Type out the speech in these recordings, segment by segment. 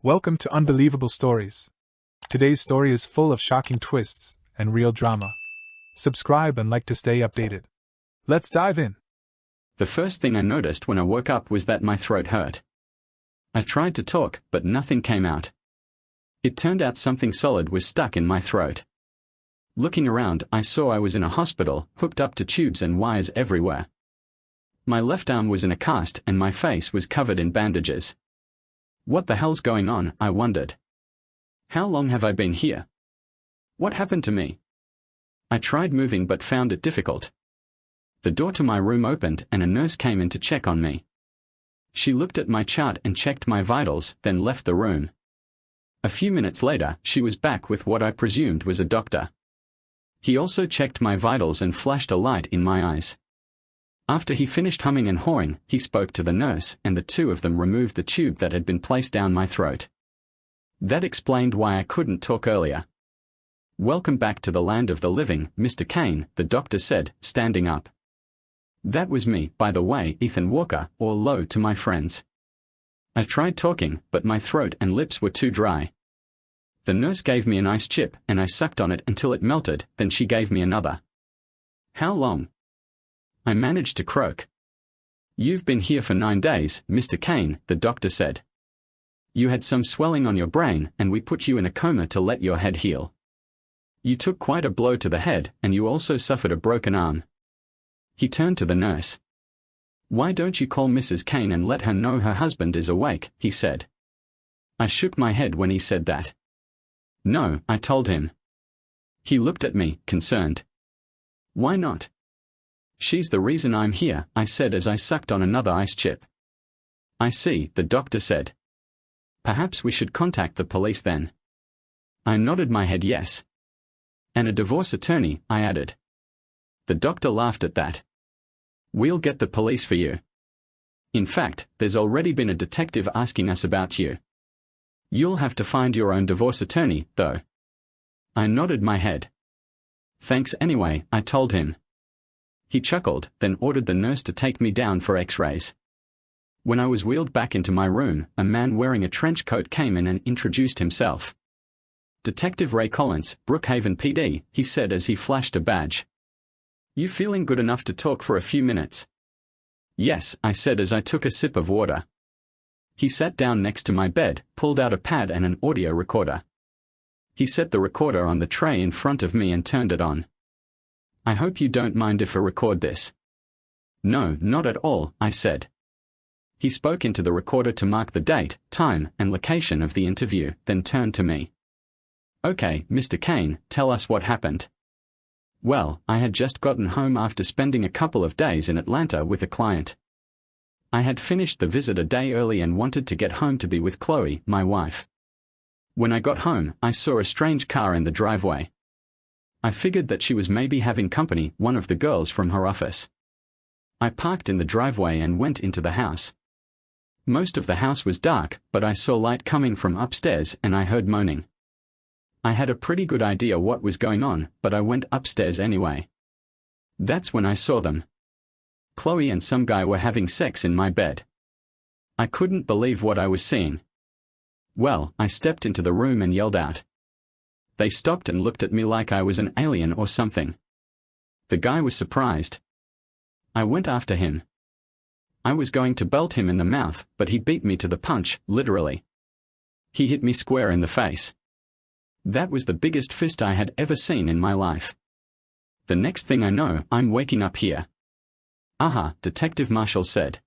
Welcome to Unbelievable Stories. Today's story is full of shocking twists and real drama. Subscribe and like to stay updated. Let's dive in. The first thing I noticed when I woke up was that my throat hurt. I tried to talk, but nothing came out. It turned out something solid was stuck in my throat. Looking around, I saw I was in a hospital, hooked up to tubes and wires everywhere. My left arm was in a cast and my face was covered in bandages. What the hell's going on, I wondered. How long have I been here? What happened to me? I tried moving but found it difficult. The door to my room opened and a nurse came in to check on me. She looked at my chart and checked my vitals, then left the room. A few minutes later, she was back with what I presumed was a doctor. He also checked my vitals and flashed a light in my eyes. After he finished humming and hawing, he spoke to the nurse, and the two of them removed the tube that had been placed down my throat. That explained why I couldn't talk earlier. "Welcome back to the land of the living, Mr. Kane," the doctor said, standing up. That was me, by the way, Ethan Walker, or Low to my friends. I tried talking, but my throat and lips were too dry. The nurse gave me an ice chip, and I sucked on it until it melted, then she gave me another. "How long?" I managed to croak. "You've been here for 9 days, Mr. Kane," the doctor said. "You had some swelling on your brain, and we put you in a coma to let your head heal. You took quite a blow to the head, and you also suffered a broken arm." He turned to the nurse. "Why don't you call Mrs. Kane and let her know her husband is awake?" he said. I shook my head when he said that. "No," I told him. He looked at me, concerned. "Why not?" "She's the reason I'm here," I said as I sucked on another ice chip. "I see," the doctor said. "Perhaps we should contact the police then." I nodded my head yes. "And a divorce attorney," I added. The doctor laughed at that. "We'll get the police for you. In fact, there's already been a detective asking us about you. You'll have to find your own divorce attorney, though." I nodded my head. "Thanks anyway," I told him. He chuckled, then ordered the nurse to take me down for x-rays. When I was wheeled back into my room, a man wearing a trench coat came in and introduced himself. "Detective Ray Collins, Brookhaven PD," he said as he flashed a badge. "You feeling good enough to talk for a few minutes?" "Yes," I said as I took a sip of water. He sat down next to my bed, pulled out a pad and an audio recorder. He set the recorder on the tray in front of me and turned it on. "I hope you don't mind if I record this." "No, not at all," I said. He spoke into the recorder to mark the date, time, and location of the interview, then turned to me. "Okay, Mr. Kane, tell us what happened." Well, I had just gotten home after spending a couple of days in Atlanta with a client. I had finished the visit a day early and wanted to get home to be with Chloe, my wife. When I got home, I saw a strange car in the driveway. I figured that she was maybe having company, one of the girls from her office. I parked in the driveway and went into the house. Most of the house was dark, but I saw light coming from upstairs and I heard moaning. I had a pretty good idea what was going on, but I went upstairs anyway. That's when I saw them. Chloe and some guy were having sex in my bed. I couldn't believe what I was seeing. Well, I stepped into the room and yelled out. They stopped and looked at me like I was an alien or something. The guy was surprised. I went after him. I was going to belt him in the mouth, but he beat me to the punch, literally. He hit me square in the face. That was the biggest fist I had ever seen in my life. The next thing I know, I'm waking up here. "Aha," Detective Marshall said.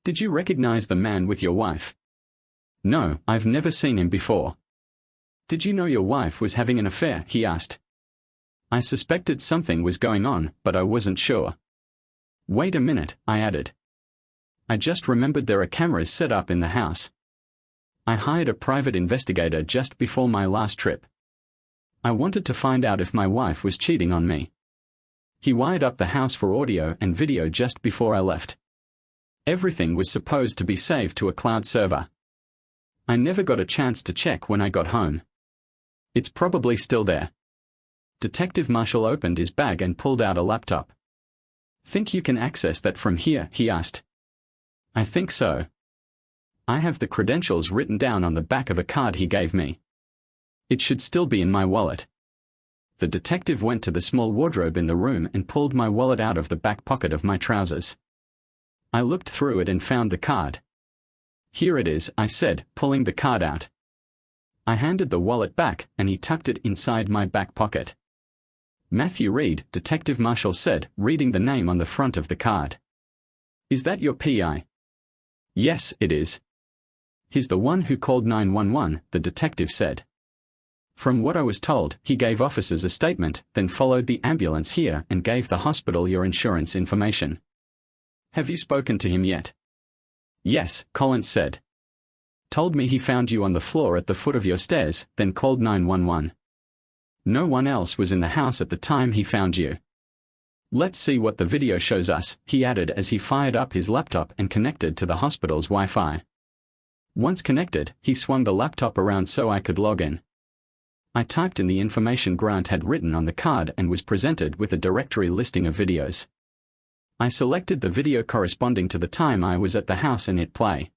"Did you recognize the man with your wife?" "No, I've never seen him before." "Did you know your wife was having an affair?" he asked. I suspected something was going on, but I wasn't sure. "Wait a minute," I added. "I just remembered there are cameras set up in the house. I hired a private investigator just before my last trip. I wanted to find out if my wife was cheating on me. He wired up the house for audio and video just before I left. Everything was supposed to be saved to a cloud server. I never got a chance to check when I got home. It's probably still there." Detective Marshall opened his bag and pulled out a laptop. "Think you can access that from here?" he asked. "I think so." I have the credentials written down on the back of a card he gave me. It should still be in my wallet. The detective went to the small wardrobe in the room and pulled my wallet out of the back pocket of my trousers. I looked through it and found the card. Here it is, I said, pulling the card out. I handed the wallet back, and he tucked it inside my back pocket. Matthew Reed, Detective Marshall said, reading the name on the front of the card. Is that your PI? Yes, it is. He's the one who called 911, the detective said. From what I was told, he gave officers a statement, then followed the ambulance here and gave the hospital your insurance information. Have you spoken to him yet? Yes, Collins said. Told me he found you on the floor at the foot of your stairs, then called 911. No one else was in the house at the time he found you. Let's see what the video shows us, he added as he fired up his laptop and connected to the hospital's Wi-Fi. Once connected, he swung the laptop around so I could log in. I typed in the information Grant had written on the card and was presented with a directory listing of videos. I selected the video corresponding to the time I was at the house and hit play.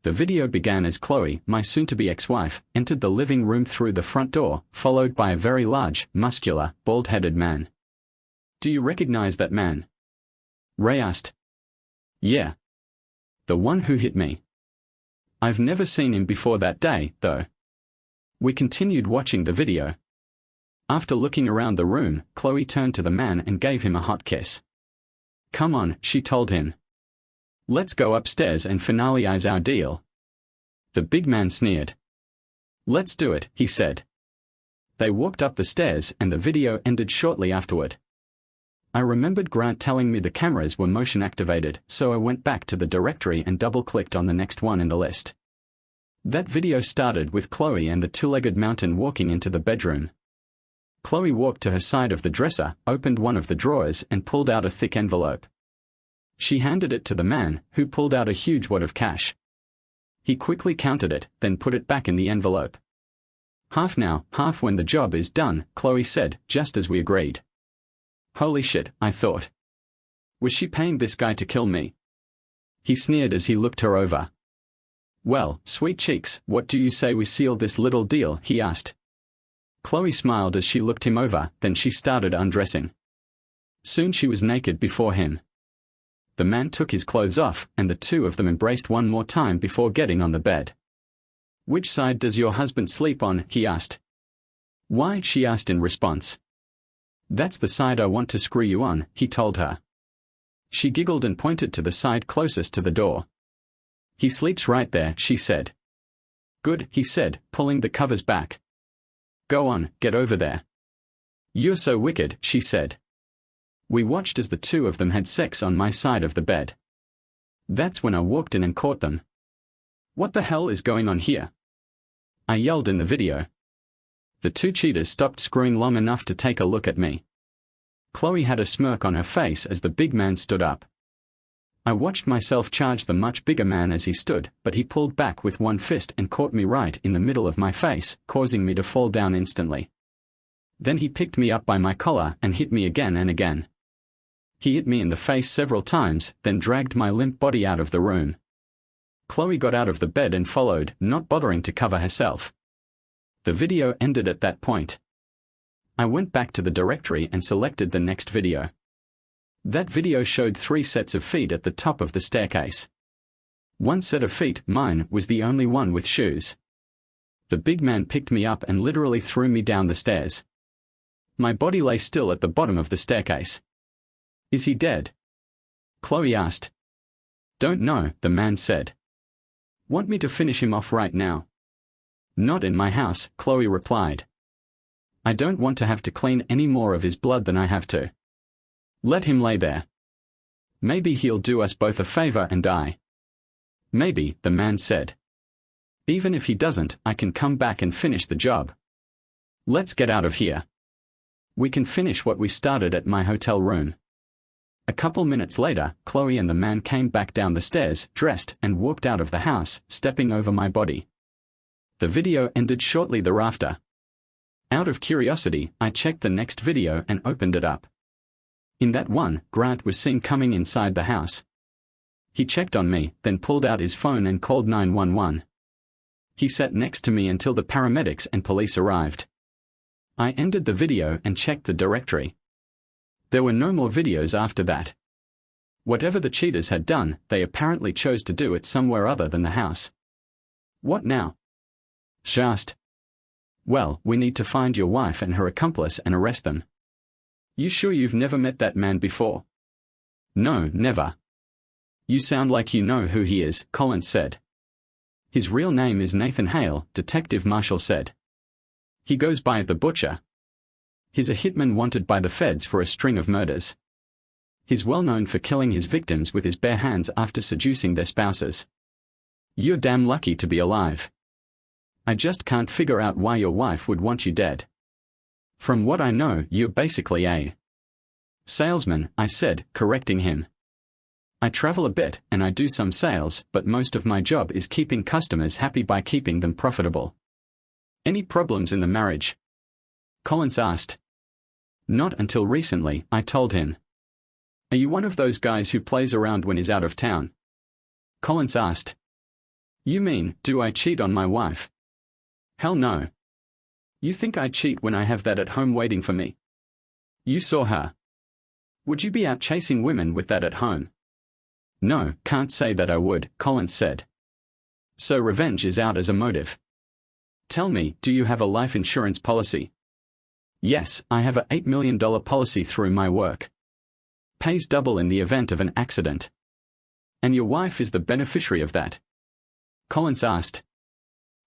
The video began as Chloe, my soon-to-be ex-wife, entered the living room through the front door, followed by a very large, muscular, bald-headed man. Do you recognize that man? Ray asked. Yeah. The one who hit me. I've never seen him before that day, though. We continued watching the video. After looking around the room, Chloe turned to the man and gave him a hot kiss. Come on, she told him. Let's go upstairs and finalize our deal. The big man sneered. Let's do it, he said. They walked up the stairs and the video ended shortly afterward. I remembered Grant telling me the cameras were motion activated, so I went back to the directory and double-clicked on the next one in the list. That video started with Chloe and the two-legged mountain walking into the bedroom. Chloe walked to her side of the dresser, opened one of the drawers and pulled out a thick envelope. She handed it to the man, who pulled out a huge wad of cash. He quickly counted it, then put it back in the envelope. Half now, half when the job is done, Chloe said, just as we agreed. Holy shit, I thought. Was she paying this guy to kill me? He sneered as he looked her over. Well, sweet cheeks, what do you say we seal this little deal, he asked. Chloe smiled as she looked him over, then she started undressing. Soon she was naked before him. The man took his clothes off, and the two of them embraced one more time before getting on the bed. Which side does your husband sleep on, he asked. Why, she asked in response. That's the side I want to screw you on, he told her. She giggled and pointed to the side closest to the door. He sleeps right there, she said. Good, he said, pulling the covers back. Go on, get over there. You're so wicked, she said. We watched as the two of them had sex on my side of the bed. That's when I walked in and caught them. What the hell is going on here? I yelled in the video. The two cheaters stopped screwing long enough to take a look at me. Chloe had a smirk on her face as the big man stood up. I watched myself charge the much bigger man as he stood, but he pulled back with one fist and caught me right in the middle of my face, causing me to fall down instantly. Then he picked me up by my collar and hit me again and again. He hit me in the face several times, then dragged my limp body out of the room. Chloe got out of the bed and followed, not bothering to cover herself. The video ended at that point. I went back to the directory and selected the next video. That video showed 3 sets of feet at the top of the staircase. One set of feet, mine, was the only one with shoes. The big man picked me up and literally threw me down the stairs. My body lay still at the bottom of the staircase. Is he dead? Chloe asked. Don't know, the man said. Want me to finish him off right now? Not in my house, Chloe replied. I don't want to have to clean any more of his blood than I have to. Let him lay there. Maybe he'll do us both a favor and die. Maybe, the man said. Even if he doesn't, I can come back and finish the job. Let's get out of here. We can finish what we started at my hotel room. A couple minutes later, Chloe and the man came back down the stairs, dressed, and walked out of the house, stepping over my body. The video ended shortly thereafter. Out of curiosity, I checked the next video and opened it up. In that one, Grant was seen coming inside the house. He checked on me, then pulled out his phone and called 911. He sat next to me until the paramedics and police arrived. I ended the video and checked the directory. There were no more videos after that. Whatever the cheaters had done, they apparently chose to do it somewhere other than the house. What now? She asked. Well, we need to find your wife and her accomplice and arrest them. You sure you've never met that man before? No, never. You sound like you know who he is, Collins said. His real name is Nathan Hale, Detective Marshall said. He goes by the Butcher. He's a hitman wanted by the feds for a string of murders. He's well known for killing his victims with his bare hands after seducing their spouses. You're damn lucky to be alive. I just can't figure out why your wife would want you dead. From what I know, you're basically a salesman, I said, correcting him. I travel a bit and I do some sales, but most of my job is keeping customers happy by keeping them profitable. Any problems in the marriage? Collins asked. Not until recently, I told him. Are you one of those guys who plays around when he's out of town? Collins asked. You mean, do I cheat on my wife? Hell no. You think I cheat when I have that at home waiting for me? You saw her. Would you be out chasing women with that at home? No, can't say that I would, Collins said. So revenge is out as a motive. Tell me, do you have a life insurance policy? Yes, I have a $8 million policy through my work. Pays double in the event of an accident. And your wife is the beneficiary of that? Collins asked.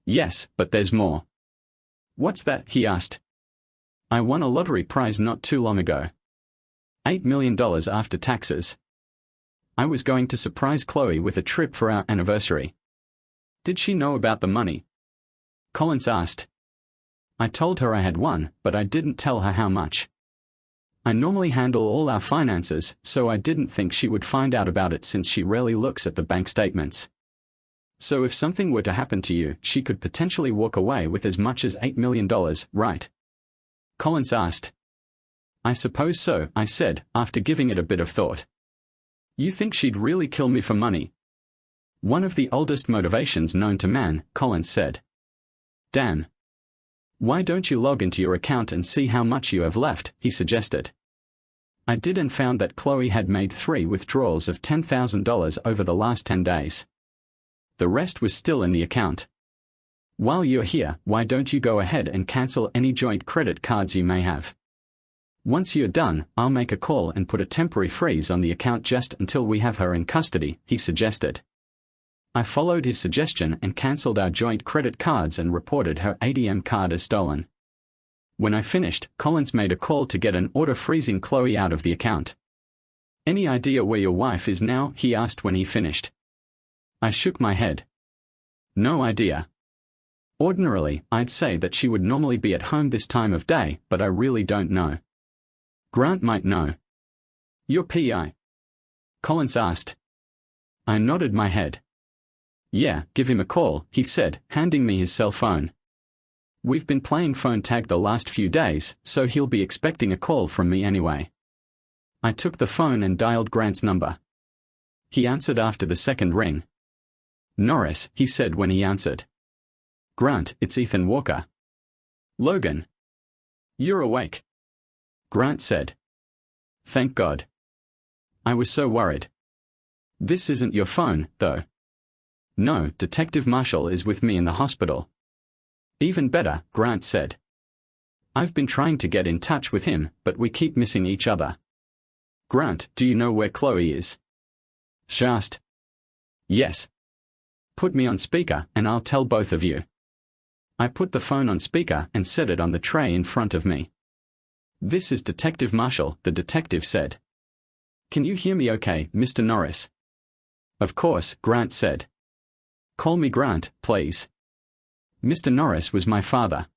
Yes, but there's more. What's that? He asked. I won a lottery prize not too long ago. $8 million after taxes. I was going to surprise Chloe with a trip for our anniversary. Did she know about the money? Collins asked. I told her I had won, but I didn't tell her how much. I normally handle all our finances, so I didn't think she would find out about it since she rarely looks at the bank statements. So if something were to happen to you, she could potentially walk away with as much as $8 million, right? Collins asked. I suppose so, I said, after giving it a bit of thought. You think she'd really kill me for money? One of the oldest motivations known to man, Collins said. Damn. Why don't you log into your account and see how much you have left, he suggested. I did and found that Chloe had made 3 withdrawals of $10,000 over the last 10 days. The rest was still in the account. While you're here, why don't you go ahead and cancel any joint credit cards you may have? Once you're done, I'll make a call and put a temporary freeze on the account just until we have her in custody, he suggested. I followed his suggestion and cancelled our joint credit cards and reported her ATM card as stolen. When I finished, Collins made a call to get an order freezing Chloe out of the account. Any idea where your wife is now? He asked when he finished. I shook my head. No idea. Ordinarily, I'd say that she would normally be at home this time of day, but I really don't know. Grant might know. Your PI? Collins asked. I nodded my head. Yeah, give him a call, he said, handing me his cell phone. We've been playing phone tag the last few days, so he'll be expecting a call from me anyway. I took the phone and dialed Grant's number. He answered after the second ring. Norris, he said when he answered. Grant, it's Ethan Walker. Logan. You're awake. Grant said. Thank God. I was so worried. This isn't your phone, though. No, Detective Marshall is with me in the hospital. Even better, Grant said. I've been trying to get in touch with him, but we keep missing each other. Grant, do you know where Chloe is? She asked. Yes. Put me on speaker and I'll tell both of you. I put the phone on speaker and set it on the tray in front of me. This is Detective Marshall, the detective said. Can you hear me okay, Mr. Norris? Of course, Grant said. Call me Grant, please. Mr. Norris was my father.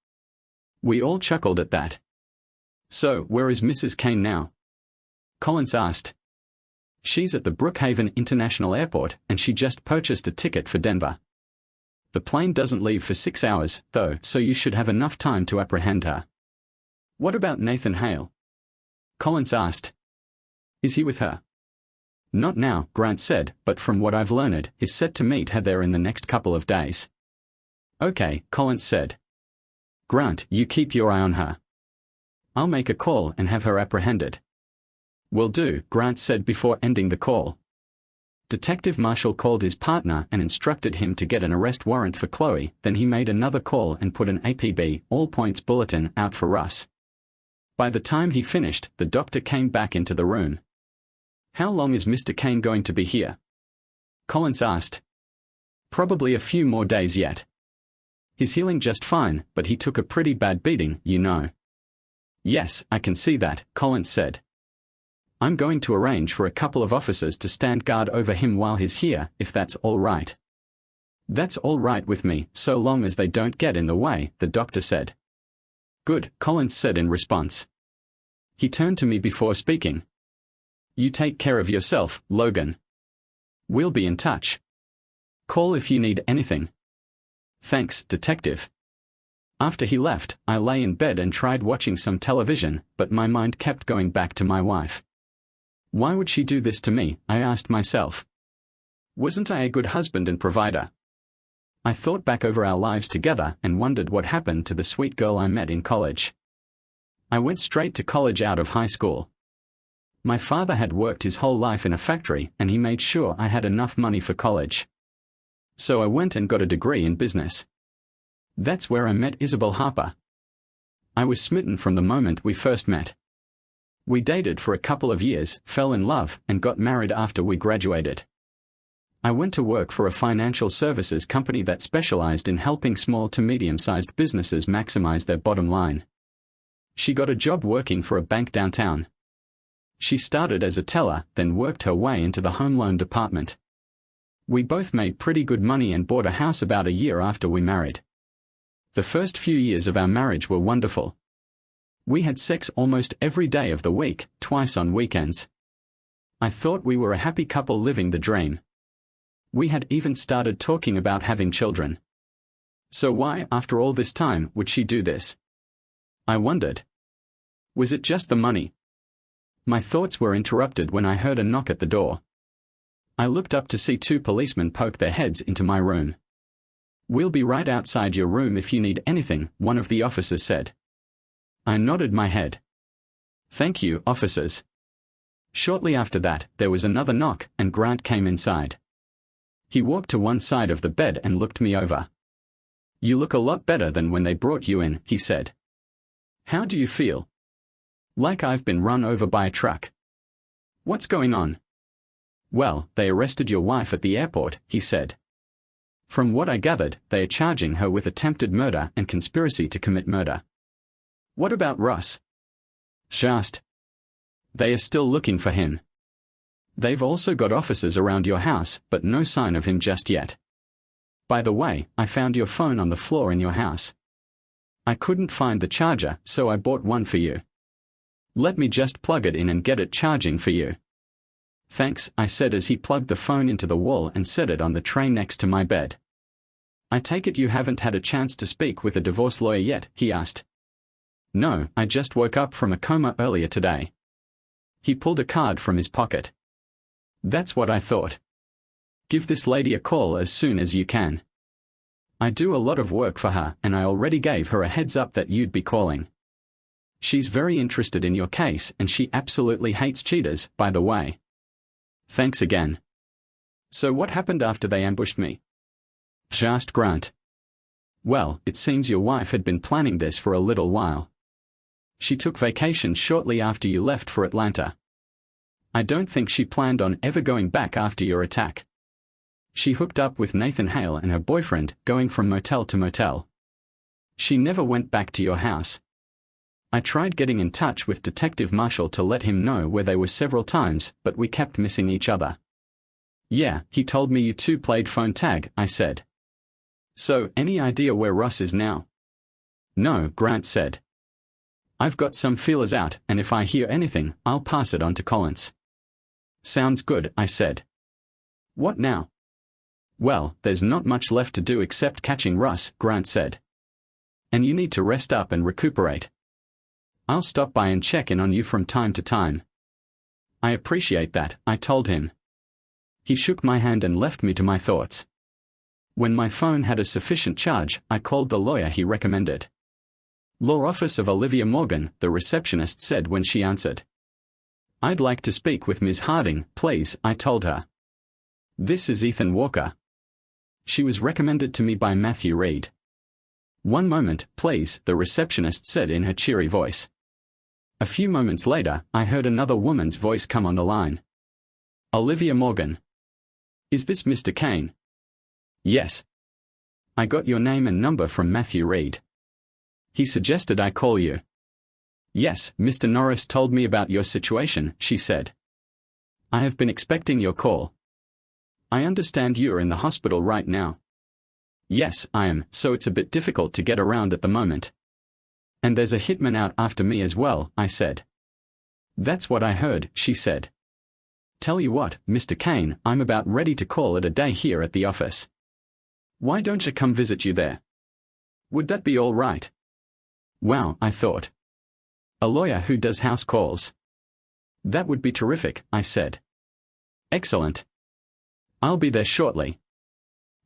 We all chuckled at that. So, where is Mrs. Kane now? Collins asked. She's at the Brookhaven International Airport and she just purchased a ticket for Denver. The plane doesn't leave for 6 hours, though, so you should have enough time to apprehend her. What about Nathan Hale? Collins asked. Is he with her? Not now, Grant said, but from what I've learned, is set to meet her there in the next couple of days. Okay, Collins said. Grant, you keep your eye on her. I'll make a call and have her apprehended. Will do, Grant said before ending the call. Detective Marshall called his partner and instructed him to get an arrest warrant for Chloe, then he made another call and put an APB, all points bulletin, out for Russ. By the time he finished, the doctor came back into the room. How long is Mr. Kane going to be here? Collins asked. Probably a few more days yet. He's healing just fine, but he took a pretty bad beating, you know. Yes, I can see that, Collins said. I'm going to arrange for a couple of officers to stand guard over him while he's here, if that's all right. That's all right with me, so long as they don't get in the way, the doctor said. Good, Collins said in response. He turned to me before speaking. You take care of yourself, Logan. We'll be in touch. Call if you need anything. Thanks, Detective. After he left, I lay in bed and tried watching some television, but my mind kept going back to my wife. Why would she do this to me, I asked myself. Wasn't I a good husband and provider? I thought back over our lives together and wondered what happened to the sweet girl I met in college. I went straight to college out of high school. My father had worked his whole life in a factory and he made sure I had enough money for college. So I went and got a degree in business. That's where I met Isabel Harper. I was smitten from the moment we first met. We dated for a couple of years, fell in love, and got married after we graduated. I went to work for a financial services company that specialized in helping small to medium-sized businesses maximize their bottom line. She got a job working for a bank downtown. She started as a teller, then worked her way into the home loan department. We both made pretty good money and bought a house about a year after we married. The first few years of our marriage were wonderful. We had sex almost every day of the week, twice on weekends. I thought we were a happy couple living the dream. We had even started talking about having children. So why, after all this time, would she do this? I wondered. Was it just the money? My thoughts were interrupted when I heard a knock at the door. I looked up to see two policemen poke their heads into my room. We'll be right outside your room if you need anything, one of the officers said. I nodded my head. Thank you, officers. Shortly after that, there was another knock, and Grant came inside. He walked to one side of the bed and looked me over. You look a lot better than when they brought you in, he said. How do you feel? Like I've been run over by a truck. What's going on? Well, they arrested your wife at the airport, he said. From what I gathered, they are charging her with attempted murder and conspiracy to commit murder. What about Russ? She asked. They are still looking for him. They've also got officers around your house, but no sign of him just yet. By the way, I found your phone on the floor in your house. I couldn't find the charger, so I bought one for you. Let me just plug it in and get it charging for you. Thanks, I said as he plugged the phone into the wall and set it on the tray next to my bed. I take it you haven't had a chance to speak with a divorce lawyer yet, he asked. No, I just woke up from a coma earlier today. He pulled a card from his pocket. That's what I thought. Give this lady a call as soon as you can. I do a lot of work for her, and I already gave her a heads up that you'd be calling. She's very interested in your case, and she absolutely hates cheaters, by the way. Thanks again. So what happened after they ambushed me? She asked Grant. Well, it seems your wife had been planning this for a little while. She took vacation shortly after you left for Atlanta. I don't think she planned on ever going back after your attack. She hooked up with Nathan Hale and her boyfriend, going from motel to motel. She never went back to your house. I tried getting in touch with Detective Marshall to let him know where they were several times, but we kept missing each other. Yeah, he told me you two played phone tag, I said. So, any idea where Russ is now? No, Grant said. I've got some feelers out, and if I hear anything, I'll pass it on to Collins. Sounds good, I said. What now? Well, there's not much left to do except catching Russ, Grant said. And you need to rest up and recuperate. I'll stop by and check in on you from time to time. I appreciate that, I told him. He shook my hand and left me to my thoughts. When my phone had a sufficient charge, I called the lawyer he recommended. Law Office of Olivia Morgan, the receptionist said when she answered. I'd like to speak with Ms. Harding, please, I told her. This is Ethan Walker. She was recommended to me by Matthew Reed. One moment, please, the receptionist said in her cheery voice. A few moments later, I heard another woman's voice come on the line. Olivia Morgan. Is this Mr. Kane? Yes. I got your name and number from Matthew Reed. He suggested I call you. Yes, Mr. Norris told me about your situation, she said. I have been expecting your call. I understand you're in the hospital right now. Yes, I am, so it's a bit difficult to get around at the moment. And there's a hitman out after me as well, I said. That's what I heard, she said. Tell you what, Mr. Kane, I'm about ready to call it a day here at the office. Why don't you come visit you there? Would that be all right? Wow, I thought. A lawyer who does house calls. That would be terrific, I said. Excellent. I'll be there shortly.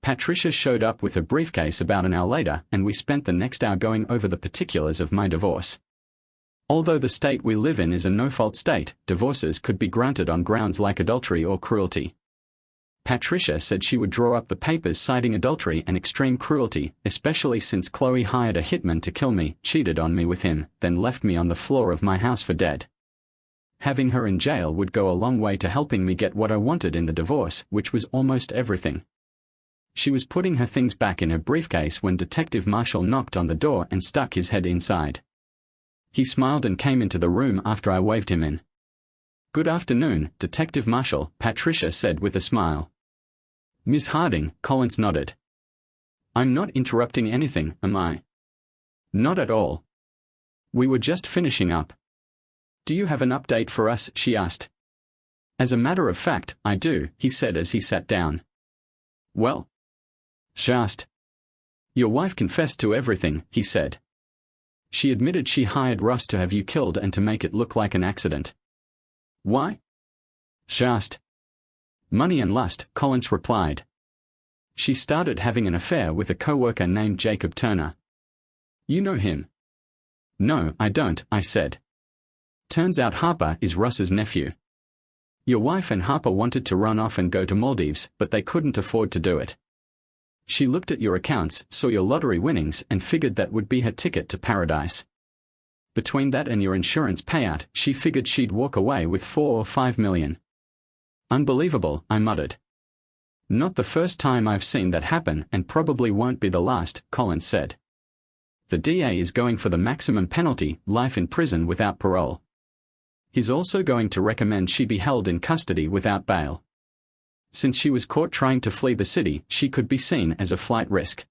Patricia showed up with a briefcase about an hour later, and we spent the next hour going over the particulars of my divorce. Although the state we live in is a no-fault state, divorces could be granted on grounds like adultery or cruelty. Patricia said she would draw up the papers citing adultery and extreme cruelty, especially since Chloe hired a hitman to kill me, cheated on me with him, then left me on the floor of my house for dead. Having her in jail would go a long way to helping me get what I wanted in the divorce, which was almost everything. She was putting her things back in her briefcase when Detective Marshall knocked on the door and stuck his head inside. He smiled and came into the room after I waved him in. Good afternoon, Detective Marshall, Patricia said with a smile. Ms. Harding, Collins nodded. I'm not interrupting anything, am I? Not at all. We were just finishing up. Do you have an update for us? She asked. As a matter of fact, I do, he said as he sat down. Well? She asked. Your wife confessed to everything, he said. She admitted she hired Russ to have you killed and to make it look like an accident. Why? She asked. Money and lust, Collins replied. She started having an affair with a co-worker named Jacob Turner. You know him? No, I don't, I said. Turns out Harper is Russ's nephew. Your wife and Harper wanted to run off and go to Maldives, but they couldn't afford to do it. She looked at your accounts, saw your lottery winnings, and figured that would be her ticket to paradise. Between that and your insurance payout, she figured she'd walk away with $4 or $5 million. Unbelievable, I muttered. Not the first time I've seen that happen, and probably won't be the last, Collins said. The DA is going for the maximum penalty, life in prison without parole. He's also going to recommend she be held in custody without bail. Since she was caught trying to flee the city, she could be seen as a flight risk.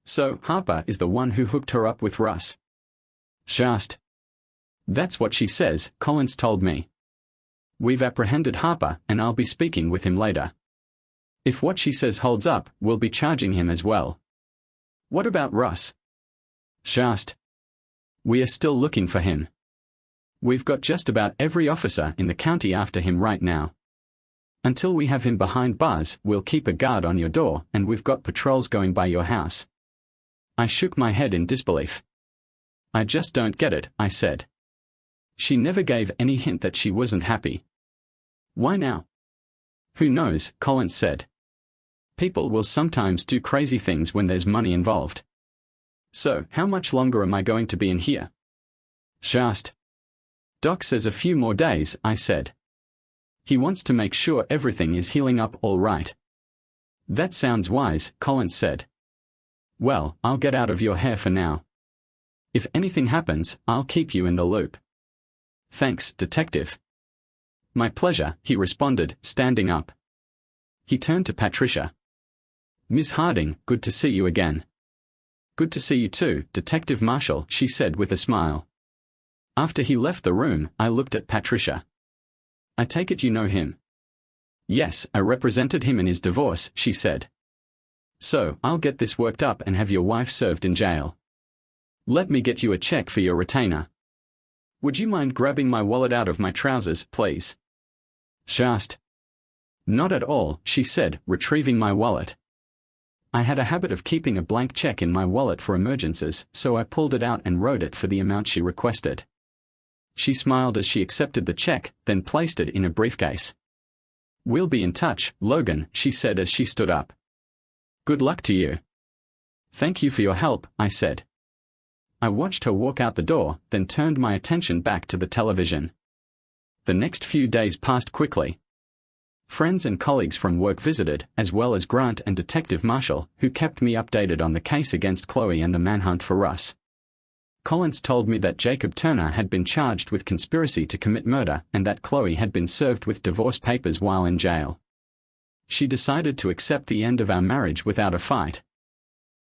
So, Harper is the one who hooked her up with Russ? She asked. That's what she says, Collins told me. We've apprehended Harper, and I'll be speaking with him later. If what she says holds up, we'll be charging him as well. What about Russ? She asked. We are still looking for him. We've got just about every officer in the county after him right now. Until we have him behind bars, we'll keep a guard on your door, and we've got patrols going by your house. I shook my head in disbelief. I just don't get it, I said. She never gave any hint that she wasn't happy. Why now? Who knows, Collins said. People will sometimes do crazy things when there's money involved. So, how much longer am I going to be in here? She asked. Doc says a few more days, I said. He wants to make sure everything is healing up all right. That sounds wise, Collins said. Well, I'll get out of your hair for now. If anything happens, I'll keep you in the loop. Thanks, Detective. My pleasure, he responded, standing up. He turned to Patricia. Ms. Harding, good to see you again. Good to see you too, Detective Marshall, she said with a smile. After he left the room, I looked at Patricia. I take it you know him. Yes, I represented him in his divorce, she said. So, I'll get this worked up and have your wife served in jail. Let me get you a check for your retainer. Would you mind grabbing my wallet out of my trousers, please? She asked. Not at all, she said, retrieving my wallet. I had a habit of keeping a blank check in my wallet for emergencies, so I pulled it out and wrote it for the amount she requested. She smiled as she accepted the check, then placed it in a briefcase. "We'll be in touch, Logan," she said as she stood up. "Good luck to you." "Thank you for your help," I said. I watched her walk out the door, then turned my attention back to the television. The next few days passed quickly. Friends and colleagues from work visited, as well as Grant and Detective Marshall, who kept me updated on the case against Chloe and the manhunt for Russ. Collins told me that Jacob Turner had been charged with conspiracy to commit murder and that Chloe had been served with divorce papers while in jail. She decided to accept the end of our marriage without a fight.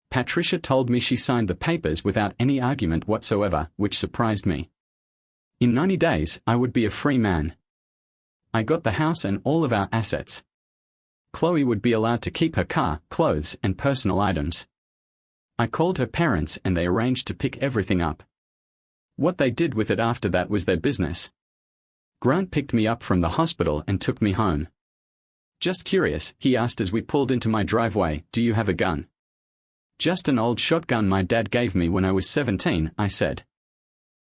Patricia told me she signed the papers without any argument whatsoever, which surprised me. In 90 days, I would be a free man. I got the house and all of our assets. Chloe would be allowed to keep her car, clothes, and personal items. I called her parents and they arranged to pick everything up. What they did with it after that was their business. Grant picked me up from the hospital and took me home. "Just curious," he asked as we pulled into my driveway, "do you have a gun?" "Just an old shotgun my dad gave me when I was 17, I said.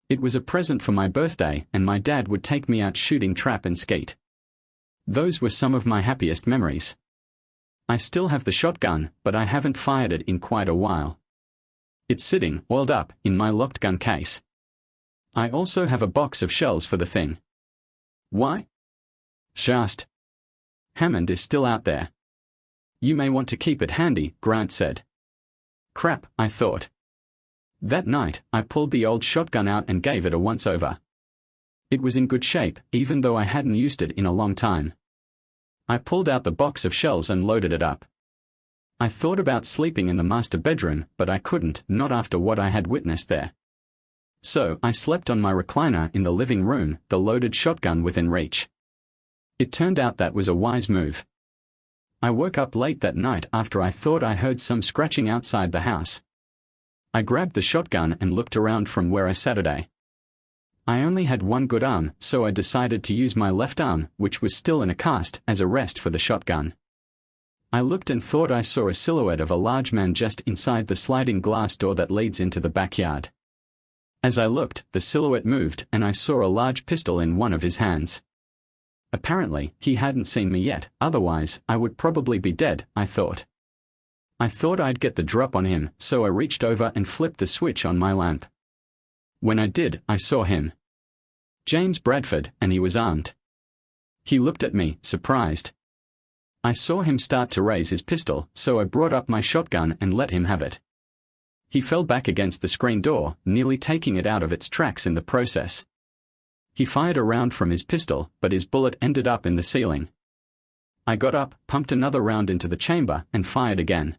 "It was a present for my birthday and my dad would take me out shooting trap and skeet. Those were some of my happiest memories. I still have the shotgun, but I haven't fired it in quite a while. It's sitting, oiled up, in my locked gun case. I also have a box of shells for the thing." "Why?" she asked. "Hammond is still out there. You may want to keep it handy," Grant said. Crap, I thought. That night, I pulled the old shotgun out and gave it a once-over. It was in good shape, even though I hadn't used it in a long time. I pulled out the box of shells and loaded it up. I thought about sleeping in the master bedroom, but I couldn't, not after what I had witnessed there. So, I slept on my recliner in the living room, the loaded shotgun within reach. It turned out that was a wise move. I woke up late that night after I thought I heard some scratching outside the house. I grabbed the shotgun and looked around from where I sat today. I only had one good arm, so I decided to use my left arm, which was still in a cast, as a rest for the shotgun. I looked and thought I saw a silhouette of a large man just inside the sliding glass door that leads into the backyard. As I looked, the silhouette moved and I saw a large pistol in one of his hands. Apparently, he hadn't seen me yet, otherwise, I would probably be dead, I thought. I thought I'd get the drop on him, so I reached over and flipped the switch on my lamp. When I did, I saw him. James Bradford, and he was armed. He looked at me, surprised. I saw him start to raise his pistol, so I brought up my shotgun and let him have it. He fell back against the screen door, nearly taking it out of its tracks in the process. He fired a round from his pistol, but his bullet ended up in the ceiling. I got up, pumped another round into the chamber, and fired again.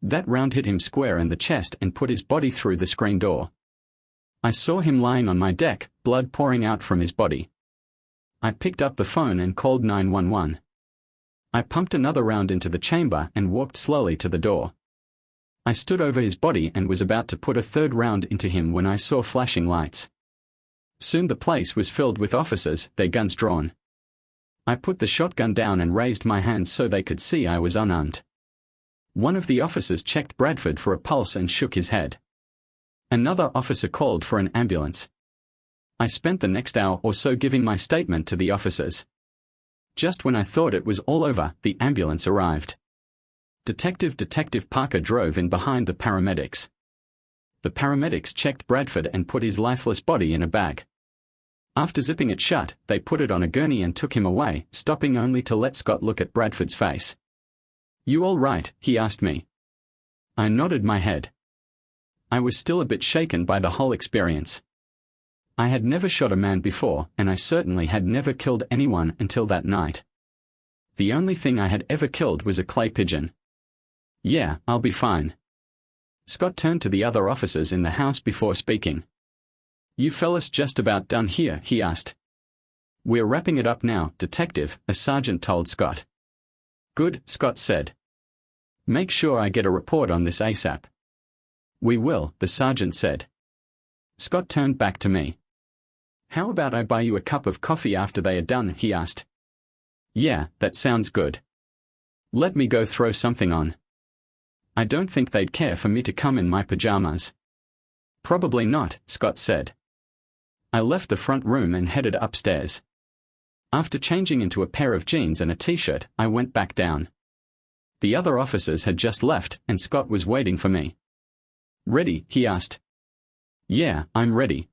That round hit him square in the chest and put his body through the screen door. I saw him lying on my deck, blood pouring out from his body. I picked up the phone and called 911. I pumped another round into the chamber and walked slowly to the door. I stood over his body and was about to put a third round into him when I saw flashing lights. Soon the place was filled with officers, their guns drawn. I put the shotgun down and raised my hands so they could see I was unarmed. One of the officers checked Bradford for a pulse and shook his head. Another officer called for an ambulance. I spent the next hour or so giving my statement to the officers. Just when I thought it was all over, the ambulance arrived. Detective Parker drove in behind the paramedics. The paramedics checked Bradford and put his lifeless body in a bag. After zipping it shut, they put it on a gurney and took him away, stopping only to let Scott look at Bradford's face. "You all right?" he asked me. I nodded my head. I was still a bit shaken by the whole experience. I had never shot a man before, and I certainly had never killed anyone until that night. The only thing I had ever killed was a clay pigeon. "Yeah, I'll be fine." Scott turned to the other officers in the house before speaking. "You fellas just about done here?" he asked. "We're wrapping it up now, Detective," a sergeant told Scott. "Good," Scott said. "Make sure I get a report on this ASAP." "We will," the sergeant said. Scott turned back to me. "How about I buy you a cup of coffee after they are done?" he asked. Yeah, that sounds good. Let me go throw something on. I don't think they'd care for me to come in my pajamas. Probably not, Scott said. I left the front room and headed upstairs. After changing into a pair of jeans and a t-shirt, I went back down. The other officers had just left, and Scott was waiting for me. Ready? He asked. Yeah, I'm ready.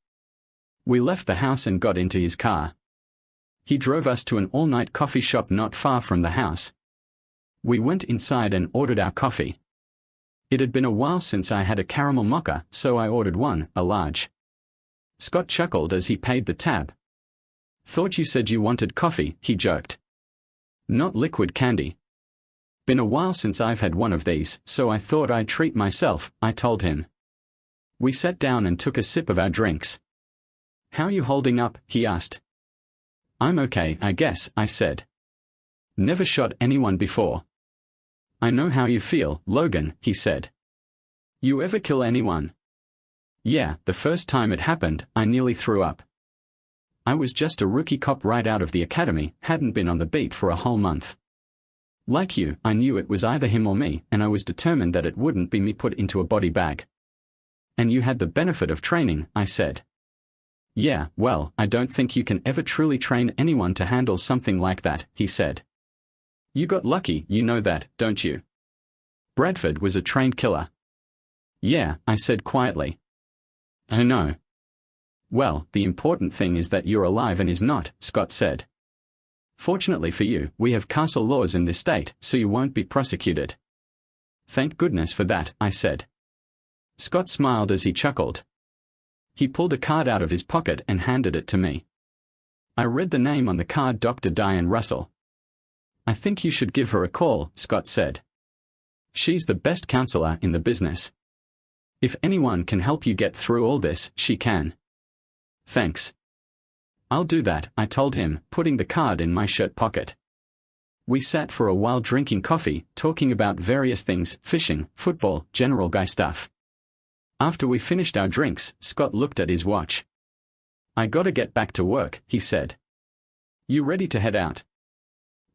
We left the house and got into his car. He drove us to an all-night coffee shop not far from the house. We went inside and ordered our coffee. It had been a while since I had a caramel mocha, so I ordered one, a large. Scott chuckled as he paid the tab. Thought you said you wanted coffee, he joked. Not liquid candy. Been a while since I've had one of these, so I thought I'd treat myself, I told him. We sat down and took a sip of our drinks. How you holding up? He asked. I'm okay, I guess, I said. Never shot anyone before. I know how you feel, Logan, he said. You ever kill anyone? Yeah, the first time it happened, I nearly threw up. I was just a rookie cop right out of the academy, hadn't been on the beat for a whole month. Like you, I knew it was either him or me, and I was determined that it wouldn't be me put into a body bag. And you had the benefit of training, I said. Yeah, well, I don't think you can ever truly train anyone to handle something like that, he said. You got lucky, you know that, don't you? Bradford was a trained killer. Yeah, I said quietly. Oh no. Well, the important thing is that you're alive and he's not, Scott said. Fortunately for you, we have castle laws in this state, so you won't be prosecuted. Thank goodness for that, I said. Scott smiled as he chuckled. He pulled a card out of his pocket and handed it to me. I read the name on the card, Dr. Diane Russell. I think you should give her a call, Scott said. She's the best counselor in the business. If anyone can help you get through all this, she can. Thanks. I'll do that, I told him, putting the card in my shirt pocket. We sat for a while drinking coffee, talking about various things, fishing, football, general guy stuff. After we finished our drinks, Scott looked at his watch. I gotta get back to work, he said. You ready to head out?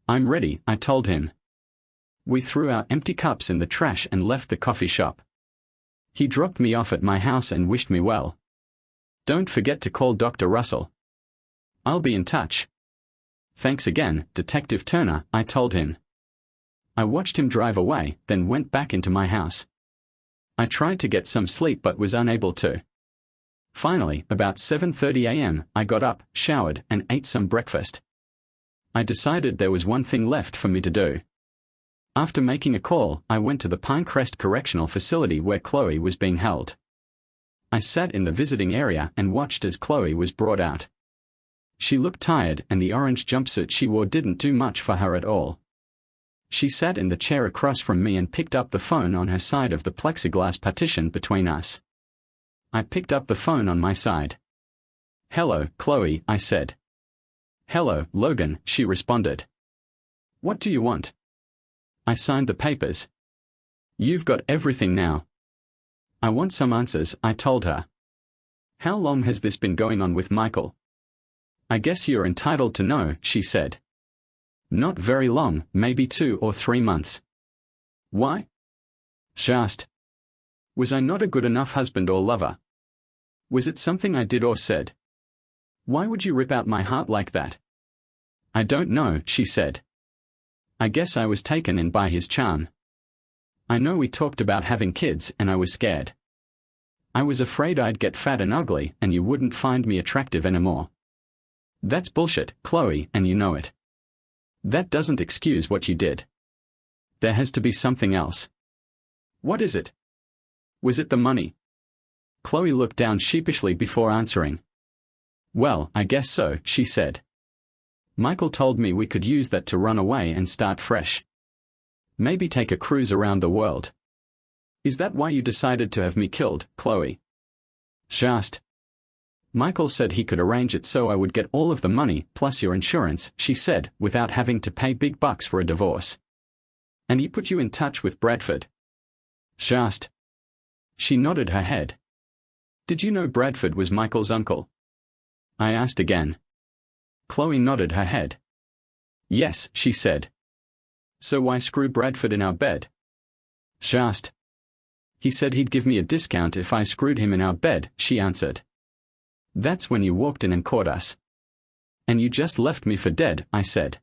I'm ready, I told him. We threw our empty cups in the trash and left the coffee shop. He dropped me off at my house and wished me well. Don't forget to call Dr. Russell. I'll be in touch. Thanks again, Detective Turner, I told him. I watched him drive away, then went back into my house. I tried to get some sleep but was unable to. Finally, about 7:30 a.m., I got up, showered, and ate some breakfast. I decided there was one thing left for me to do. After making a call, I went to the Pinecrest Correctional Facility where Chloe was being held. I sat in the visiting area and watched as Chloe was brought out. She looked tired, and the orange jumpsuit she wore didn't do much for her at all. She sat in the chair across from me and picked up the phone on her side of the plexiglass partition between us. I picked up the phone on my side. Hello, Chloe, I said. Hello, Logan, she responded. What do you want? I signed the papers. You've got everything now. I want some answers, I told her. How long has this been going on with Michael? I guess you're entitled to know, she said. Not very long, maybe 2 or 3 months. Why? She asked. Was I not a good enough husband or lover? Was it something I did or said? Why would you rip out my heart like that? I don't know, she said. I guess I was taken in by his charm. I know we talked about having kids and I was scared. I was afraid I'd get fat and ugly and you wouldn't find me attractive anymore. That's bullshit, Chloe, and you know it. That doesn't excuse what you did. There has to be something else. What is it? Was it the money? Chloe looked down sheepishly before answering. Well, I guess so, she said. Michael told me we could use that to run away and start fresh. Maybe take a cruise around the world. Is that why you decided to have me killed, Chloe? She asked. Michael said he could arrange it so I would get all of the money plus your insurance, she said, without having to pay big bucks for a divorce. And he put you in touch with Bradford? She asked. She nodded her head. Did you know Bradford was Michael's uncle? I asked again. Chloe nodded her head. Yes, she said. So why screw Bradford in our bed? She asked. He said he'd give me a discount if I screwed him in our bed, she answered. That's when you walked in and caught us. And you just left me for dead, I said.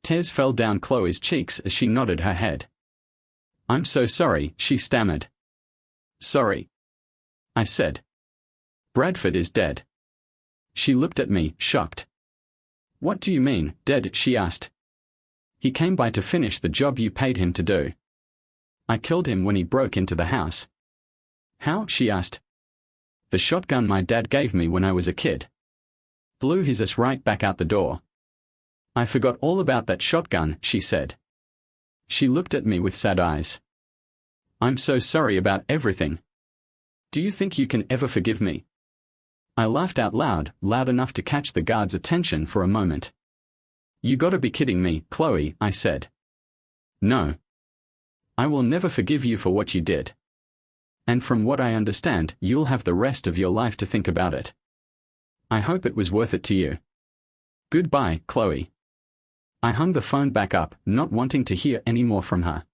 Tears fell down Chloe's cheeks as she nodded her head. I'm so sorry, she stammered. Sorry, I said. Bradford is dead. She looked at me, shocked. What do you mean, dead? She asked. He came by to finish the job you paid him to do. I killed him when he broke into the house. How? She asked. The shotgun my dad gave me when I was a kid. Blew his ass right back out the door. I forgot all about that shotgun, she said. She looked at me with sad eyes. I'm so sorry about everything. Do you think you can ever forgive me? I laughed out loud, loud enough to catch the guard's attention for a moment. You gotta be kidding me, Chloe, I said. No. I will never forgive you for what you did. And from what I understand, you'll have the rest of your life to think about it. I hope it was worth it to you. Goodbye, Chloe. I hung the phone back up, not wanting to hear any more from her.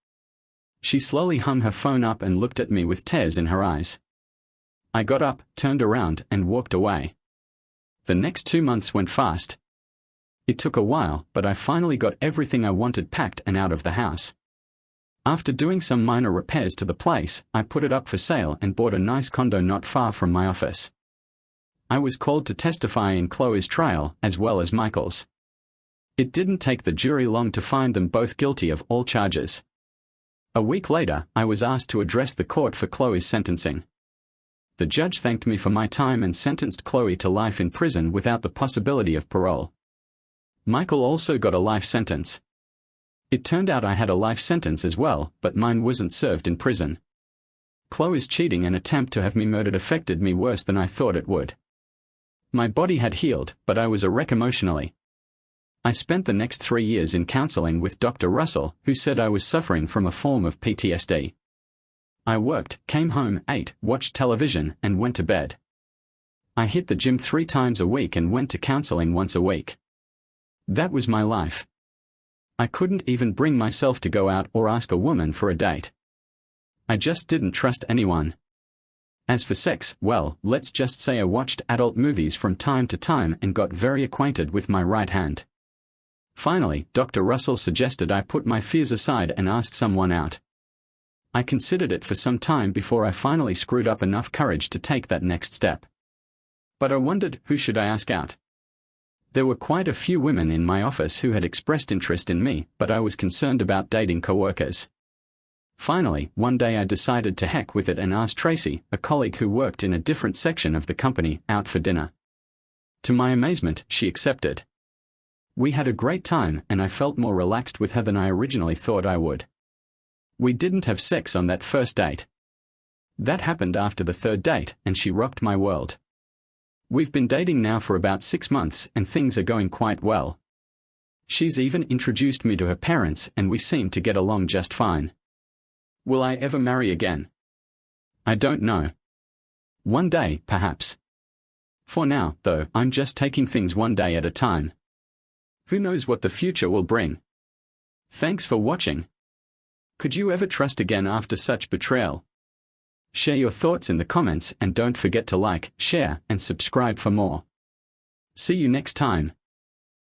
She slowly hung her phone up and looked at me with tears in her eyes. I got up, turned around, and walked away. The next 2 months went fast. It took a while, but I finally got everything I wanted packed and out of the house. After doing some minor repairs to the place, I put it up for sale and bought a nice condo not far from my office. I was called to testify in Chloe's trial, as well as Michael's. It didn't take the jury long to find them both guilty of all charges. A week later, I was asked to address the court for Chloe's sentencing. The judge thanked me for my time and sentenced Chloe to life in prison without the possibility of parole. Michael also got a life sentence. It turned out I had a life sentence as well, but mine wasn't served in prison. Chloe's cheating and attempt to have me murdered affected me worse than I thought it would. My body had healed, but I was a wreck emotionally. I spent the next 3 years in counseling with Dr. Russell, who said I was suffering from a form of PTSD. I worked, came home, ate, watched television, and went to bed. I hit the gym 3 times a week and went to counseling once a week. That was my life. I couldn't even bring myself to go out or ask a woman for a date. I just didn't trust anyone. As for sex, well, let's just say I watched adult movies from time to time and got very acquainted with my right hand. Finally, Dr. Russell suggested I put my fears aside and ask someone out. I considered it for some time before I finally screwed up enough courage to take that next step. But I wondered, who should I ask out? There were quite a few women in my office who had expressed interest in me, but I was concerned about dating coworkers. Finally, one day I decided to heck with it and asked Tracy, a colleague who worked in a different section of the company, out for dinner. To my amazement, she accepted. We had a great time, and I felt more relaxed with her than I originally thought I would. We didn't have sex on that first date. That happened after the 3rd date, and she rocked my world. We've been dating now for about 6 months, and things are going quite well. She's even introduced me to her parents, and we seem to get along just fine. Will I ever marry again? I don't know. One day, perhaps. For now, though, I'm just taking things one day at a time. Who knows what the future will bring? Thanks for watching. Could you ever trust again after such betrayal? Share your thoughts in the comments and don't forget to like, share, and subscribe for more. See you next time.